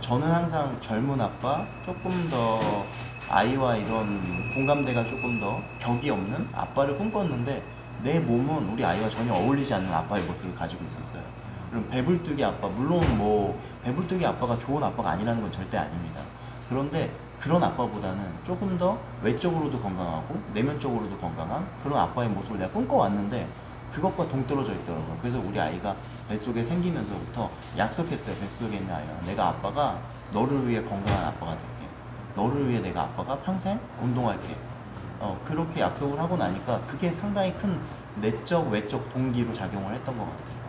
저는 항상 젊은 아빠, 조금 더 아이와 이런 공감대가 조금 더 격이 없는 아빠를 꿈꿨는데 내 몸은 우리 아이와 전혀 어울리지 않는 아빠의 모습을 가지고 있었어요. 그럼 배불뚝이 아빠, 물론 뭐 배불뚝이 아빠가 좋은 아빠가 아니라는 건 절대 아닙니다. 그런데 그런 아빠보다는 조금 더 외적으로도 건강하고 내면적으로도 건강한 그런 아빠의 모습을 내가 꿈꿔왔는데 그것과 동떨어져 있더라고요. 그래서 우리 아이가 뱃속에 생기면서부터 약속했어요. 뱃속에 있는 아이가 내가 아빠가 너를 위해 건강한 아빠가 될게. 너를 위해 내가 아빠가 평생 운동할게. 그렇게 약속을 하고 나니까 그게 상당히 큰 내적 외적 동기로 작용을 했던 것 같아요.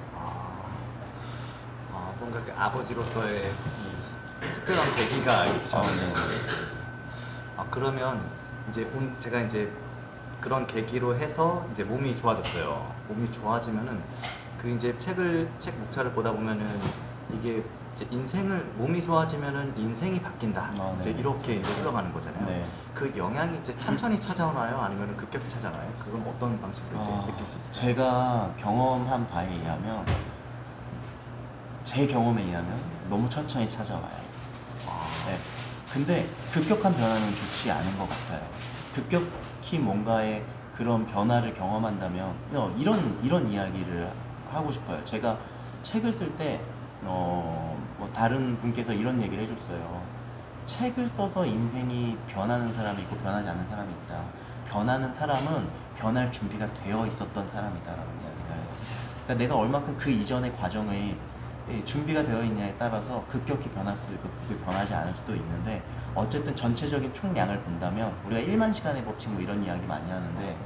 뭔가 그 아버지로서의 이 특별한 계기가 있으셨네요. 네. 그러면 이제 제가 이제 그런 계기로 해서 이제 몸이 좋아졌어요. 몸이 좋아지면은 그 이제 책 목차를 보다 보면은 이게 이제 몸이 좋아지면은 인생이 바뀐다. 네. 이제 이렇게 이제 흘러가는 거잖아요. 네. 그 영향이 이제 천천히 찾아오나요? 아니면 급격히 찾아오나요? 그건 어떤 방식으로 이제 느낄 수 있어요? 제가 경험한 바에 의하면 제 경험에 의하면 너무 천천히 찾아와요. 네. 근데 급격한 변화는 좋지 않은 것 같아요. 급격히 뭔가의 그런 변화를 경험한다면 이런 이야기를 하고 싶어요. 제가 책을 쓸 때 뭐 다른 분께서 이런 얘기를 해줬어요. 책을 써서 인생이 변하는 사람이 있고 변하지 않는 사람이 있다. 변하는 사람은 변할 준비가 되어 있었던 사람이다라는 이야기를 해요. 그러니까 내가 얼마큼 그 이전의 과정의 준비가 되어 있냐에 따라서 급격히 변할 수도 있고 급격히 변하지 않을 수도 있는데 어쨌든 전체적인 총량을 본다면 우리가 1만 시간의 법칙 뭐 이런 이야기 많이 하는데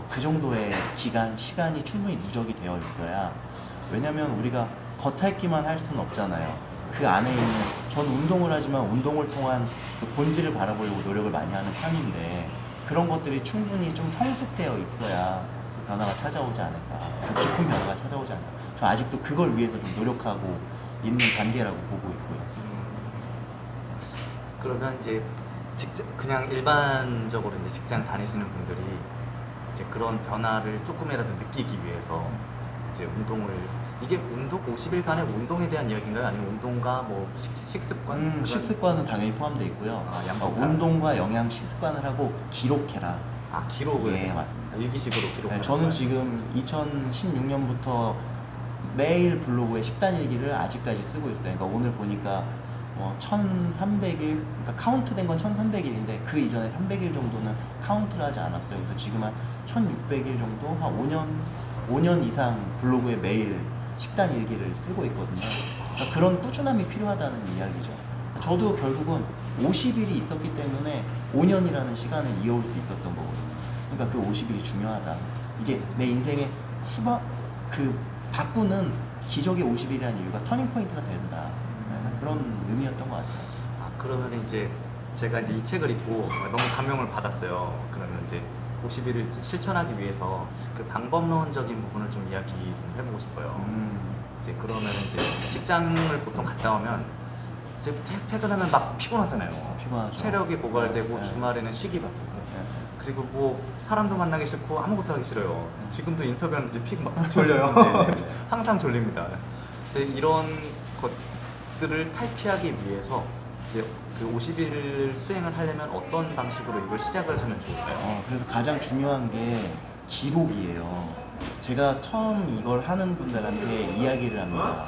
그 정도의 시간이 충분히 누적이 되어 있어야 왜냐면 우리가 겉핥기만 할 수는 없잖아요. 그 안에 있는 전 운동을 하지만 운동을 통한 그 본질을 바라보려고 노력을 많이 하는 편인데 그런 것들이 충분히 좀 성숙되어 있어야 그 변화가 찾아오지 않을까 그 깊은 변화가 찾아오지 않을까 저 아직도 그걸 위해서 좀 노력하고 있는 단계라고 보고 있고요. 그러면 이제 그냥 일반적으로 이제 직장 다니시는 분들이 이제 그런 변화를 조금이라도 느끼기 위해서 이제 이게 50일간의 운동에 대한 이야기인가요? 아니면 운동과 뭐 식습관? 식습관은 당연히 포함되어 있고요. 양쪽 다. 운동과 영양 식습관을 하고 기록해라. 기록을? 예, 맞습니다. 일기식으로 기록하는 네, 저는 거예요? 지금 2016년부터 매일 블로그에 식단 일기를 아직까지 쓰고 있어요. 그러니까 오늘 보니까 1300일, 그러니까 카운트된 건 1300일인데 그 이전에 300일 정도는 카운트를 하지 않았어요. 그래서 지금 한 1600일 정도, 한 5년 이상 블로그에 매일 식단 일기를 쓰고 있거든요. 그러니까 그런 꾸준함이 필요하다는 이야기죠. 저도 결국은 50일이 있었기 때문에 5년이라는 시간을 이어올 수 있었던 거거든요. 그러니까 그 50일이 중요하다. 이게 내 인생의 바꾸는 기적의 50일이라는 이유가 터닝 포인트가 된다. 그런 의미였던 것 같아요. 그러면 이제 제가 이제 이 책을 읽고 너무 감명을 받았어요. 그러면 이제 50일을 실천하기 위해서 그 방법론적인 부분을 좀 이야기 좀 해보고 싶어요. 이제 그러면 이제 직장을 보통 갔다 오면 이제 퇴근하면 막 피곤하잖아요. 피곤하죠. 체력이 고갈되고 네. 주말에는 쉬기 바쁘고 네. 그리고 뭐 사람도 만나기 싫고 아무것도 하기 싫어요. 지금도 인터뷰하는데 막 졸려요. 네. 항상 졸립니다. 근데 이런 것들을 탈피하기 위해서 이제 그 50일 수행을 하려면 어떤 방식으로 이걸 시작을 하면 좋을까요? 그래서 가장 중요한 게 기록이에요. 제가 처음 이걸 하는 분들한테 이야기를 합니다.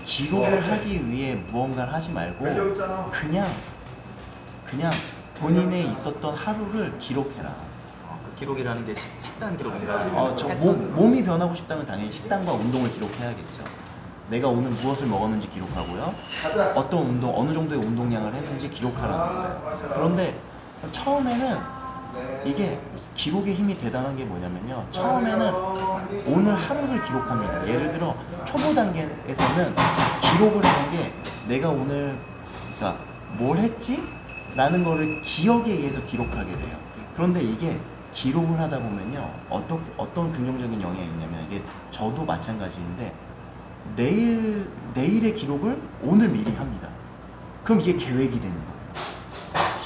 기록을 하기 위해 무언가를 하지 말고 그냥 본인의 있었던 하루를 기록해라. 그 기록이라는 게 식단 기록인가? 아니면 몸이 변하고 싶다면 당연히 식단과 운동을 기록해야겠죠. 내가 오늘 무엇을 먹었는지 기록하고요. 어느 정도의 운동량을 했는지 기록하라는 거예요. 그런데 처음에는 이게 기록의 힘이 대단한 게 뭐냐면요. 처음에는 오늘 하루를 기록합니다. 예를 들어 초보 단계에서는 기록을 하는 게 내가 오늘 그러니까 뭘 했지? 라는 거를 기억에 의해서 기록하게 돼요. 그런데 이게 기록을 하다 보면요. 어떤 긍정적인 영향이 있냐면 이게 저도 마찬가지인데 내일의 기록을 오늘 미리 합니다. 그럼 이게 계획이 되는 거예요.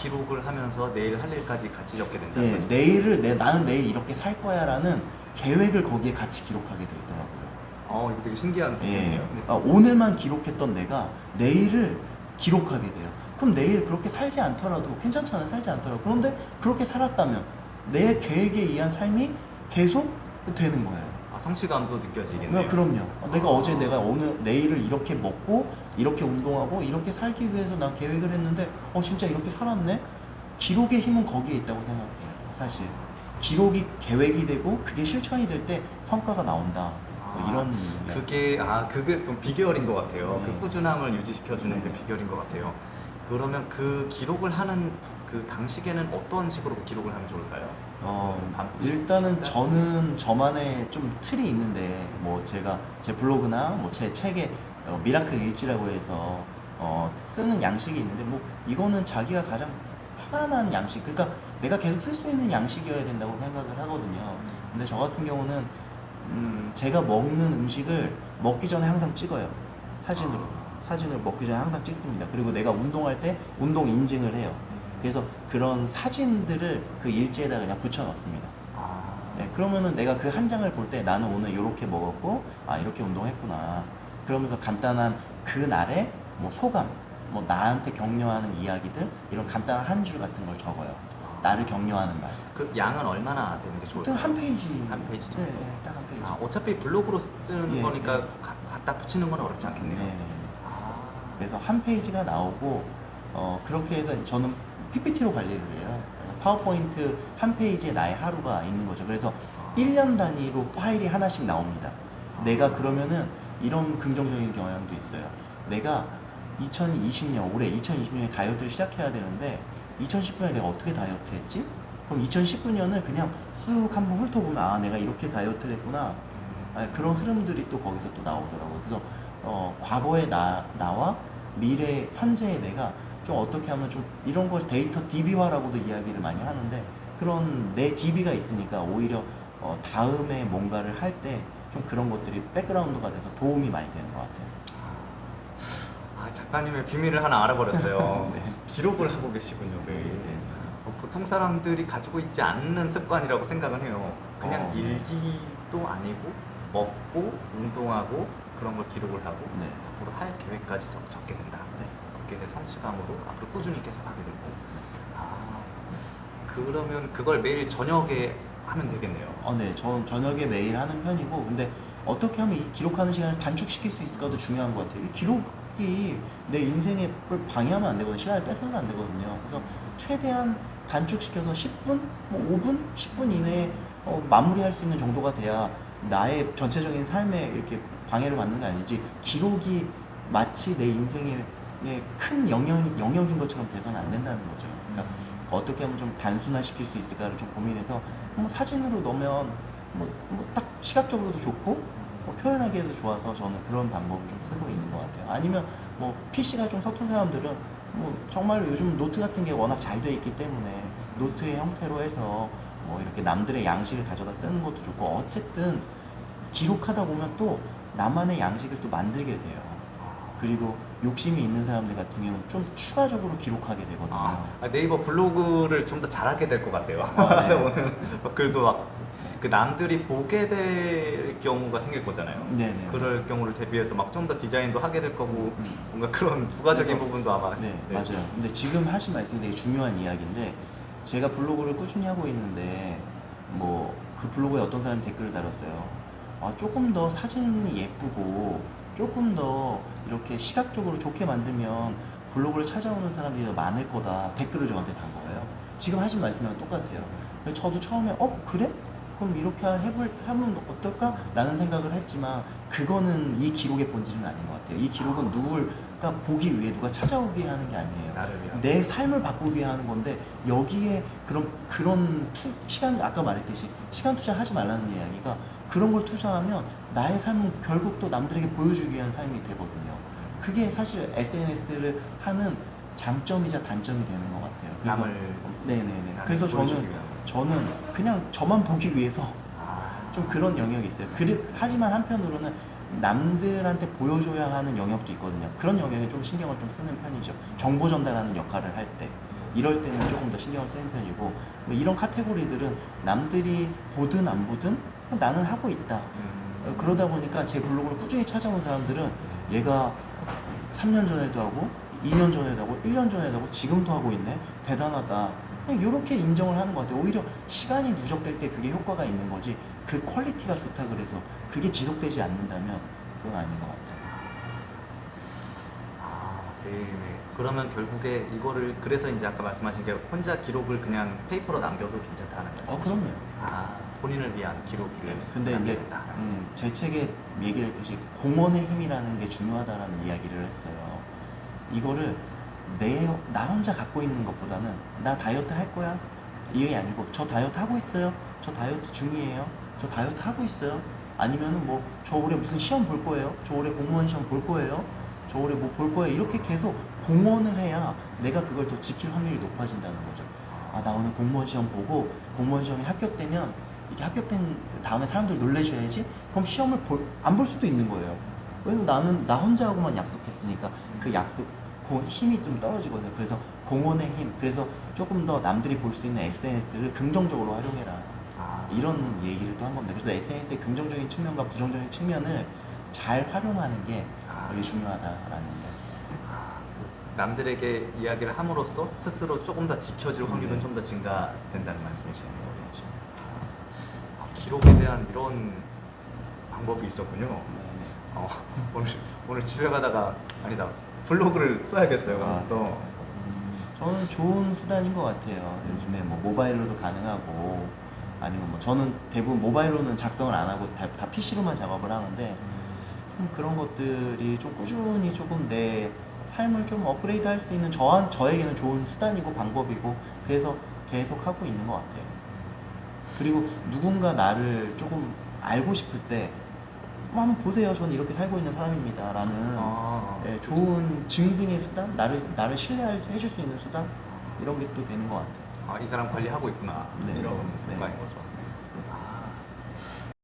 기록을 하면서 내일 할 일까지 같이 적게 된다는 네, 말씀이세요? 나는 내일 이렇게 살 거야 라는 계획을 거기에 같이 기록하게 되더라고요. 이거 되게 신기한 예. 부분이에요. 오늘만 기록했던 내가 내일을 기록하게 돼요. 그럼 내일 그렇게 살지 않더라도 괜찮잖아요. 살지 않더라도. 그런데 그렇게 살았다면 내 계획에 의한 삶이 계속 되는 거예요. 아, 성취감도 느껴지겠네요. 그럼요. 내가 아. 어제 내가 오늘 내일을 이렇게 먹고 이렇게 운동하고 이렇게 살기 위해서 난 계획을 했는데 진짜 이렇게 살았네. 기록의 힘은 거기에 있다고 생각해요. 사실 기록이 계획이 되고 그게 실천이 될 때 성과가 나온다. 뭐 이런 그게 좀 비결인 것 같아요. 네. 그 꾸준함을 유지시켜주는 그 네. 비결인 것 같아요. 그러면 그 기록을 하는 그 방식에는 어떤 식으로 기록을 하면 좋을까요? 일단은 저는 저만의 좀 틀이 있는데 뭐 제가 제 블로그나 뭐 제 책에 미라클 일지라고 해서 쓰는 양식이 있는데 뭐 이거는 자기가 가장 편안한 양식, 그러니까 내가 계속 쓸 수 있는 양식이어야 된다고 생각을 하거든요. 근데 저 같은 경우는 제가 먹는 음식을 먹기 전에 항상 찍어요. 사진을 먹기 전에 항상 찍습니다. 그리고 내가 운동할 때 운동 인증을 해요. 그래서 그런 사진들을 그 일지에다 그냥 붙여 넣습니다. 네, 그러면은 내가 그 한 장을 볼 때 나는 오늘 이렇게 먹었고 이렇게 운동했구나. 그러면서 간단한 그 날의 뭐 소감, 뭐 나한테 격려하는 이야기들, 이런 간단한 한 줄 같은 걸 적어요. 나를 격려하는 말. 그 양은 얼마나 되는 게 보통 좋을까요? 한 페이지. 한 페이지 정도? 네, 딱 한 페이지. 어차피 블로그로 쓰는 예, 거니까 예. 갖다 붙이는 건 어렵지 않겠네요. 네. 아. 그래서 한 페이지가 나오고 그렇게 해서 저는 PPT로 관리를 해요. 파워포인트 한 페이지에 나의 하루가 있는 거죠. 그래서 1년 단위로 파일이 하나씩 나옵니다. 내가 그러면은 이런 긍정적인 경향도 있어요. 내가 올해 2020년에 다이어트를 시작해야 되는데 2019년에 내가 어떻게 다이어트 했지? 그럼 2019년을 그냥 쑥 한번 훑어보면 내가 이렇게 다이어트를 했구나. 그런 흐름들이 또 거기서 또 나오더라고요. 그래서 과거의 나와 미래 현재의 내가 좀 어떻게 하면 좀 이런 걸 데이터 DB화라고도 이야기를 많이 하는데 그런 내 DB가 있으니까 오히려 다음에 뭔가를 할 때 좀 그런 것들이 백그라운드가 돼서 도움이 많이 되는 것 같아요. 작가님의 비밀을 하나 알아버렸어요. 네. 기록을 하고 계시군요, 매일. 네. 보통 사람들이 가지고 있지 않는 습관이라고 생각은 해요. 그냥 네. 일기도 아니고 먹고 운동하고 그런 걸 기록을 하고 네. 앞으로 할 계획까지 적게 된다. 네. 그렇게 돼 성취감으로 앞으로 꾸준히 계속 하게 되고. 그러면 그걸 매일 저녁에 하면 되겠네요. 네. 저는 저녁에 매일 하는 편이고, 근데 어떻게 하면 이 기록하는 시간을 단축시킬 수 있을까도 중요한 것 같아요. 이 기록이 내 인생에 방해하면 안 되거든요. 시간을 뺏어서는 안 되거든요. 그래서 최대한 단축시켜서 10분, 뭐 5분, 10분 이내에 마무리할 수 있는 정도가 돼야 나의 전체적인 삶에 이렇게 방해를 받는 게 아니지, 기록이 마치 내 인생에 큰 영역인 것처럼 돼서는 안 된다는 거죠. 그러니까 어떻게 하면 좀 단순화시킬 수 있을까를 좀 고민해서 사진으로 넣으면 딱 시각적으로도 좋고 표현하기에도 좋아서 저는 그런 방법을 좀 쓰고 있는 것 같아요. 아니면 PC가 좀 서툰 사람들은 정말 요즘 노트 같은 게 워낙 잘 돼 있기 때문에 노트의 형태로 해서 이렇게 남들의 양식을 가져다 쓰는 것도 좋고, 어쨌든 기록하다 보면 또 나만의 양식을 또 만들게 돼요. 그리고 욕심이 있는 사람들 같은 경우는 좀 추가적으로 기록하게 되거든요. 네이버 블로그를 좀 더 잘하게 될 것 같아요. 네. 오늘 글도 막 그 남들이 보게 될 경우가 생길 거잖아요. 네네. 그럴 경우를 대비해서 막 좀 더 디자인도 하게 될 거고 음. 뭔가 그런 부가적인 그래서- 부분도 아마 네, 맞아요. 근데 지금 하신 말씀이 되게 중요한 이야기인데, 제가 블로그를 꾸준히 하고 있는데 그 블로그에 어떤 사람이 댓글을 달았어요. 조금 더 사진이 예쁘고 조금 더 이렇게 시각적으로 좋게 만들면 블로그를 찾아오는 사람들이 더 많을 거다, 댓글을 저한테 단 거예요. 지금 하신 말씀이랑 똑같아요. 근데 저도 처음에 그래? 그럼 이렇게 하면 어떨까? 라는 생각을 했지만 그거는 이 기록의 본질은 아닌 것 같아요. 이 기록은 누가 보기 위해, 누가 찾아오기 위해 하는 게 아니에요. 나를 위한. 내 삶을 바꾸기 위해 하는 건데, 여기에 그런 시간, 아까 말했듯이 시간 투자하지 말라는 이야기가, 그런 걸 투자하면 나의 삶은 결국 또 남들에게 보여주기 위한 삶이 되거든요. 그게 사실 SNS를 하는 장점이자 단점이 되는 것 같아요. 그래서 네네네. 그래서 저는 그냥 저만 보기 위해서 좀 그런 영역이 있어요. 하지만 한편으로는 남들한테 보여줘야 하는 영역도 있거든요. 그런 영역에 좀 신경을 좀 쓰는 편이죠. 정보 전달하는 역할을 할 때. 이럴 때는 조금 더 신경을 쓰는 편이고, 이런 카테고리들은 남들이 보든 안 보든 나는 하고 있다. 그러다 보니까 제 블로그를 꾸준히 찾아온 사람들은 얘가 3년 전에도 하고 2년 전에도 하고 1년 전에도 하고 지금도 하고 있네. 대단하다. 그냥 이렇게 인정을 하는 것 같아요. 오히려 시간이 누적될 때 그게 효과가 있는 거지, 그 퀄리티가 좋다 그래서 그게 지속되지 않는다면 그건 아닌 것 같아요. 매일매일. 그러면 결국에 이거를 그래서 이제 아까 말씀하신 게 혼자 기록을 그냥 페이퍼로 남겨도 괜찮다는 말씀이죠? 그럼요. 본인을 위한 기록을 근데 이제 남겨야 된다. 제 책에 얘기를 했듯이 공헌의 힘이라는 게 중요하다라는 이야기를 했어요. 이거를 나 혼자 갖고 있는 것보다는 나 다이어트 할 거야 이게 아니고, 저 다이어트 하고 있어요, 저 다이어트 중이에요, 저 다이어트 하고 있어요, 아니면은 뭐 저 올해 무슨 시험 볼 거예요, 저 올해 공무원 시험 볼 거예요, 저 올해 뭐 볼 거예요, 이렇게 계속 공헌을 해야 내가 그걸 더 지킬 확률이 높아진다는 거죠. 나 오늘 공무원 시험 보고 공무원 시험에 합격되면, 이게 합격된 다음에 사람들 놀래줘야지, 그럼 시험을 안 볼 수도 있는 거예요. 왜냐면 나는 나 혼자 하고만 약속했으니까 그 약속 힘이 좀 떨어지거든요. 그래서 공헌의 힘, 그래서 조금 더 남들이 볼 수 있는 SNS를 긍정적으로 활용해라, 이런 얘기를 또 한 겁니다. 그래서 SNS의 긍정적인 측면과 부정적인 측면을 잘 활용하는 게 되게 중요하다라는 거. 남들에게 이야기를 함으로써 스스로 조금 더 지켜질 확률은 네. 좀 더 증가된다는 말씀이시네요. 기록에 대한 이런 방법이 있었군요. 네. 오늘 집에 가다가 아니다, 블로그를 써야겠어요. 또 저는 좋은 수단인 것 같아요. 요즘에 뭐 모바일로도 가능하고, 아니면 뭐 저는 대부분 모바일로는 작성을 안 하고 다 PC로만 작업을 하는데, 그런 것들이 좀 꾸준히 조금 내 삶을 좀 업그레이드 할 수 있는 저에게는 좋은 수단이고 방법이고, 그래서 계속 하고 있는 것 같아요. 그리고 누군가 나를 조금 알고 싶을 때 한번 보세요, 저는 이렇게 살고 있는 사람입니다 라는 좋은 증빙의 수단, 나를 신뢰해 줄 수 있는 수단, 이런 게 또 되는 것 같아요. 이 사람 관리하고 있구나, 네. 이런 네. 공간인 거죠.